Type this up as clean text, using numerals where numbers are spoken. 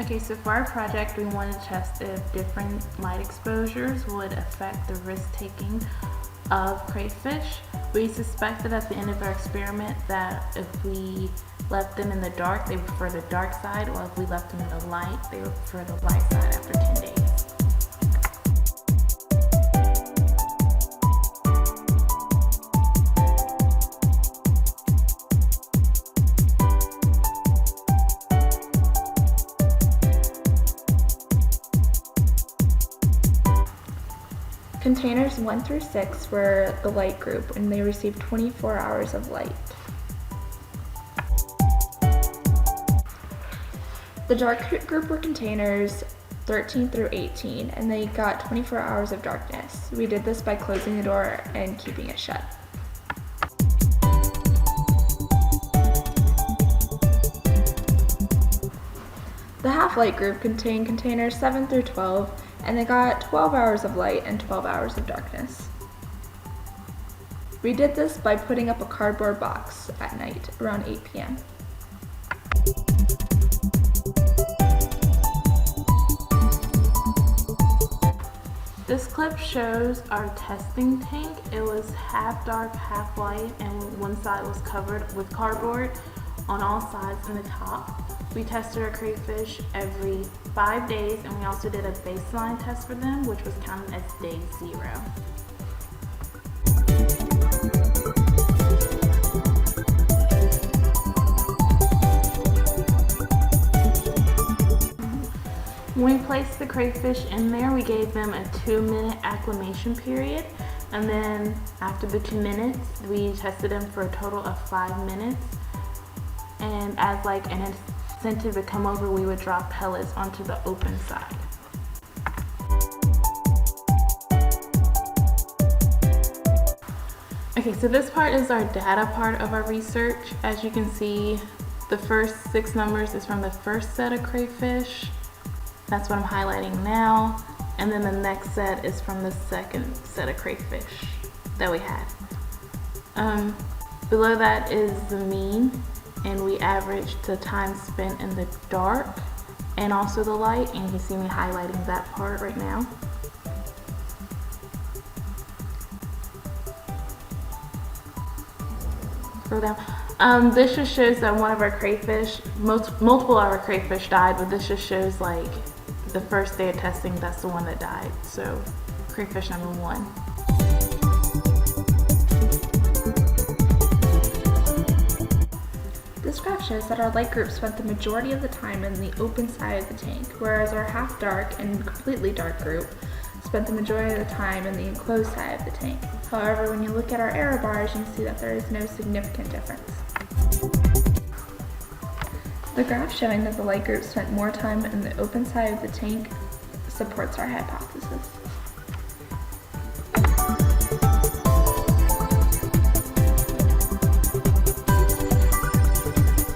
Okay, so for our project, we wanted to test if different light exposures would affect the risk-taking of crayfish. We suspected at the end of our experiment that if we left them in the dark, they would prefer the dark side, or if we left them in the light, they would prefer the light side after 10 days. Containers 1 through 6 were the light group, and they received 24 hours of light. The dark group were containers 13 through 18, and they got 24 hours of darkness. We did this by closing the door and keeping it shut. The half-light group contained containers 7 through 12, and they got 12 hours of light and 12 hours of darkness. We did this by putting up a cardboard box at night around 8 p.m. This clip shows our testing tank. It was half dark, half light, and one side was covered with cardboard on all sides and the top. We tested our crayfish every 5 days, and we also did a baseline test for them, which was counted as day 0. When we placed the crayfish in there, we gave them a 2-minute acclimation period, and then after the 2 minutes, we tested them for a total of 5 minutes. And as like an incentive to come over, we would drop pellets onto the open side. Okay, so this part is our data part of our research. As you can see, the first 6 numbers is from the first set of crayfish. That's what I'm highlighting now. And then the next set is from the second set of crayfish that we had. Below that is the mean, and we averaged the time spent in the dark and also the light, and you can see me highlighting that part right now. Scroll down. This just shows that one of our crayfish, multiple of our crayfish died, but this just shows like the first day of testing, that's the one that died. So crayfish number 1. This graph shows that our light group spent the majority of the time in the open side of the tank, whereas our half dark and completely dark group spent the majority of the time in the enclosed side of the tank. However, when you look at our error bars, you can see that there is no significant difference. The graph showing that the light group spent more time in the open side of the tank supports our hypothesis.